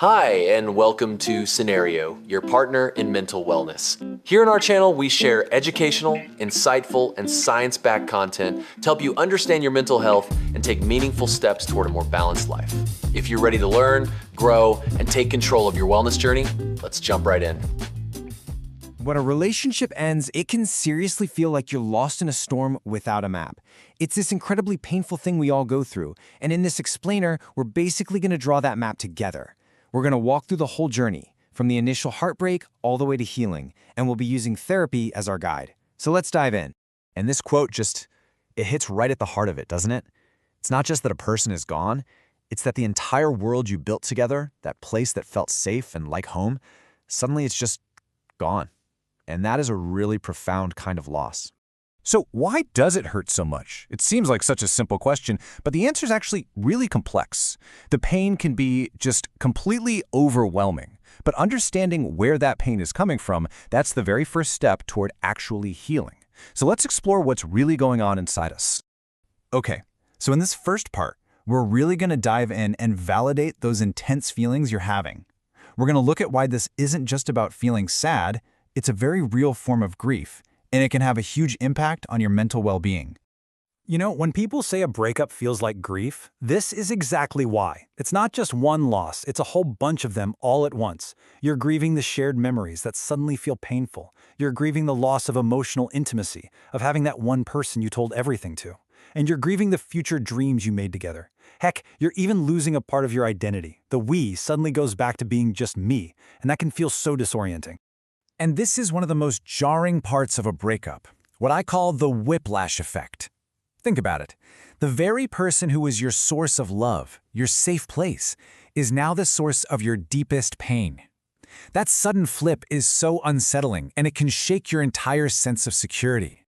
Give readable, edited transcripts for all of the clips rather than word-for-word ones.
Hi, and welcome to Cenario, your partner in mental wellness. Here on our channel, we share educational, insightful, and science-backed content to help you understand your mental health and take meaningful steps toward a more balanced life. If you're ready to learn, grow, and take control of your wellness journey, let's jump right in. When a relationship ends, it can seriously feel like you're lost in a storm without a map. It's this incredibly painful thing we all go through, and in this explainer, we're basically going to draw that map together. We're going to walk through the whole journey, from the initial heartbreak all the way to healing, and we'll be using therapy as our guide. So let's dive in. And this quote it hits right at the heart of it, doesn't it? It's not just that a person is gone, it's that the entire world you built together, that place that felt safe and like home, suddenly it's just gone. And that is a really profound kind of loss. So why does it hurt so much? It seems like such a simple question, but the answer is actually really complex. The pain can be just completely overwhelming, but understanding where that pain is coming from, that's the very first step toward actually healing. So let's explore what's really going on inside us. Okay, so in this first part, we're really going to dive in and validate those intense feelings you're having. We're going to look at why this isn't just about feeling sad, it's a very real form of grief, and it can have a huge impact on your mental well-being. You know, when people say a breakup feels like grief, this is exactly why. It's not just one loss, it's a whole bunch of them all at once. You're grieving the shared memories that suddenly feel painful. You're grieving the loss of emotional intimacy, of having that one person you told everything to. And you're grieving the future dreams you made together. Heck, you're even losing a part of your identity. The we suddenly goes back to being just me, and that can feel so disorienting. And this is one of the most jarring parts of a breakup, what I call the whiplash effect. Think about it. The very person who was your source of love, your safe place, is now the source of your deepest pain. That sudden flip is so unsettling, and it can shake your entire sense of security.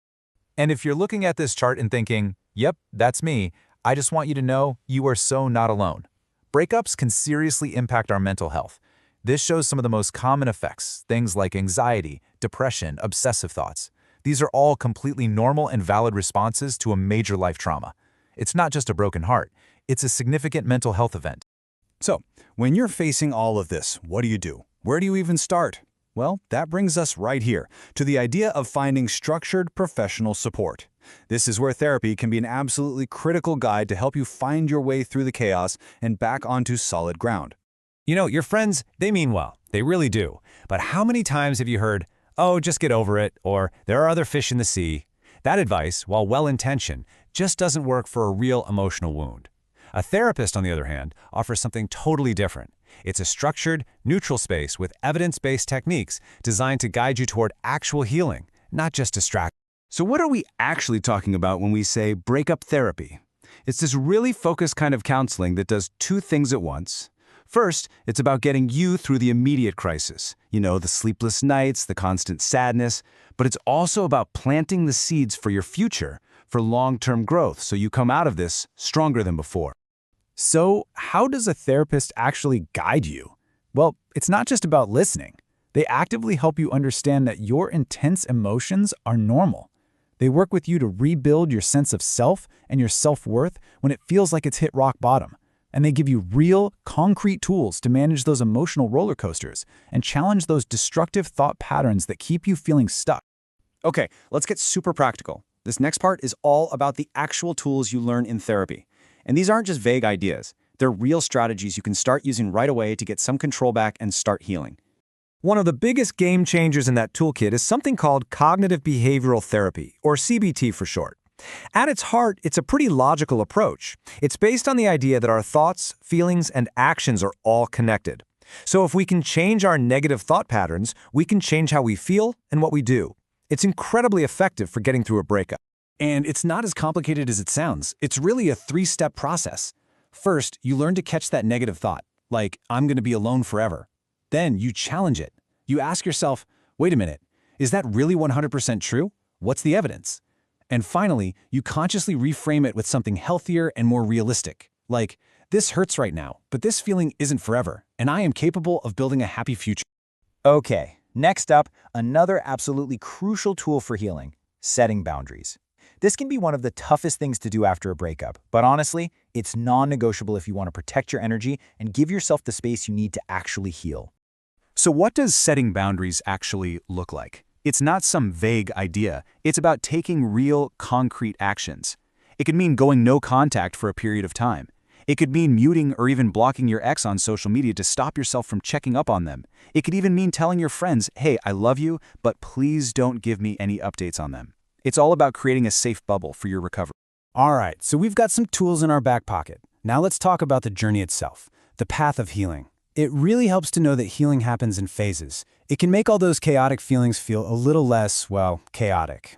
And if you're looking at this chart and thinking, yep, that's me, I just want you to know you are so not alone. Breakups can seriously impact our mental health. This shows some of the most common effects, things like anxiety, depression, obsessive thoughts. These are all completely normal and valid responses to a major life trauma. It's not just a broken heart, it's a significant mental health event. So, when you're facing all of this, what do? Where do you even start? Well, that brings us right here, to the idea of finding structured professional support. This is where therapy can be an absolutely critical guide to help you find your way through the chaos and back onto solid ground. You know, your friends, they mean well. They really do. But how many times have you heard, oh, just get over it, or there are other fish in the sea? That advice, while well-intentioned, just doesn't work for a real emotional wound. A therapist, on the other hand, offers something totally different. It's a structured, neutral space with evidence-based techniques designed to guide you toward actual healing, not just distract. So what are we actually talking about when we say breakup therapy? It's this really focused kind of counseling that does two things at once. First, it's about getting you through the immediate crisis, the sleepless nights, the constant sadness, but it's also about planting the seeds for your future, for long-term growth, so you come out of this stronger than before. So, how does a therapist actually guide you? Well, it's not just about listening. They actively help you understand that your intense emotions are normal. They work with you to rebuild your sense of self and your self-worth when it feels like it's hit rock bottom. And they give you real, concrete tools to manage those emotional roller coasters and challenge those destructive thought patterns that keep you feeling stuck. Okay, let's get super practical. This next part is all about the actual tools you learn in therapy. And these aren't just vague ideas. They're real strategies you can start using right away to get some control back and start healing. One of the biggest game changers in that toolkit is something called cognitive behavioral therapy, or CBT for short. At its heart, it's a pretty logical approach. It's based on the idea that our thoughts, feelings, and actions are all connected. So if we can change our negative thought patterns, we can change how we feel and what we do. It's incredibly effective for getting through a breakup. And it's not as complicated as it sounds. It's really a three-step process. First, you learn to catch that negative thought, like, I'm going to be alone forever. Then you challenge it. You ask yourself, wait a minute, is that really 100% true? What's the evidence? And finally, you consciously reframe it with something healthier and more realistic. Like, this hurts right now, but this feeling isn't forever, and I am capable of building a happy future. Okay, next up, another absolutely crucial tool for healing, setting boundaries. This can be one of the toughest things to do after a breakup, but honestly, it's non-negotiable if you want to protect your energy and give yourself the space you need to actually heal. So what does setting boundaries actually look like? It's not some vague idea. It's about taking real, concrete actions. It could mean going no contact for a period of time. It could mean muting or even blocking your ex on social media to stop yourself from checking up on them. It could even mean telling your friends, hey, I love you, but please don't give me any updates on them. It's all about creating a safe bubble for your recovery. All right, so we've got some tools in our back pocket. Now let's talk about the journey itself, the path of healing. It really helps to know that healing happens in phases. It can make all those chaotic feelings feel a little less, well, chaotic.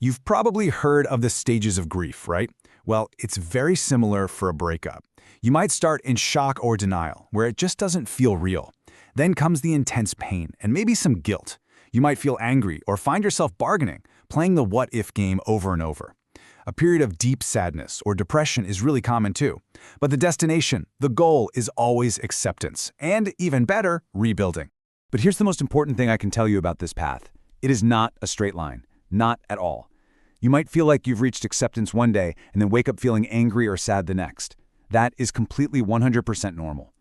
You've probably heard of the stages of grief, right? Well, it's very similar for a breakup. You might start in shock or denial, where it just doesn't feel real. Then comes the intense pain and maybe some guilt. You might feel angry or find yourself bargaining, playing the what-if game over and over. A period of deep sadness or depression is really common too. But the destination, the goal, is always acceptance, and even better, rebuilding. But here's the most important thing I can tell you about this path. It is not a straight line. Not at all. You might feel like you've reached acceptance one day and then wake up feeling angry or sad the next. That is completely 100% normal.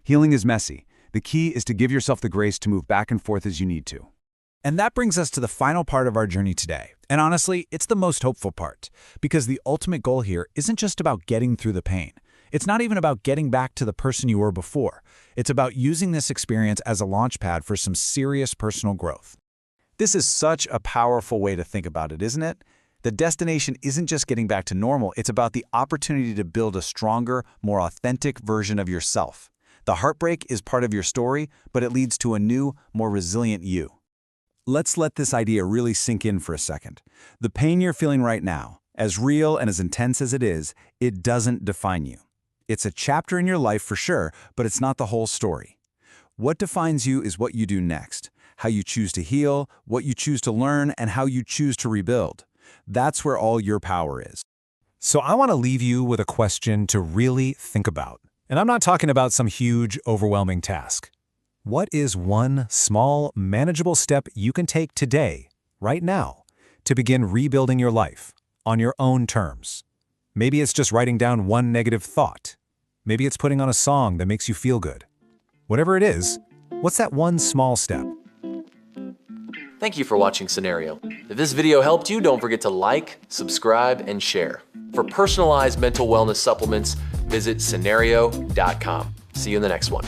Healing is messy. The key is to give yourself the grace to move back and forth as you need to. And that brings us to the final part of our journey today. And honestly, it's the most hopeful part, because the ultimate goal here isn't just about getting through the pain. It's not even about getting back to the person you were before. It's about using this experience as a launchpad for some serious personal growth. This is such a powerful way to think about it, isn't it? The destination isn't just getting back to normal, it's about the opportunity to build a stronger, more authentic version of yourself. The heartbreak is part of your story, but it leads to a new, more resilient you. Let's let this idea really sink in for a second. The pain you're feeling right now, as real and as intense as it doesn't define you. It's a chapter in your life for sure, but it's not the whole story. What defines you is what you do next, how you choose to heal, what you choose to learn, and how you choose to rebuild. That's where all your power is. So I want to leave you with a question to really think about. And I'm not talking about some huge, overwhelming task. What is one small, manageable step you can take today, right now, to begin rebuilding your life on your own terms? Maybe it's just writing down one negative thought. Maybe it's putting on a song that makes you feel good. Whatever it is, what's that one small step? Thank you for watching Cenario. If this video helped you, don't forget to like, subscribe, and share. For personalized mental wellness supplements, visit Cenario.com. See you in the next one.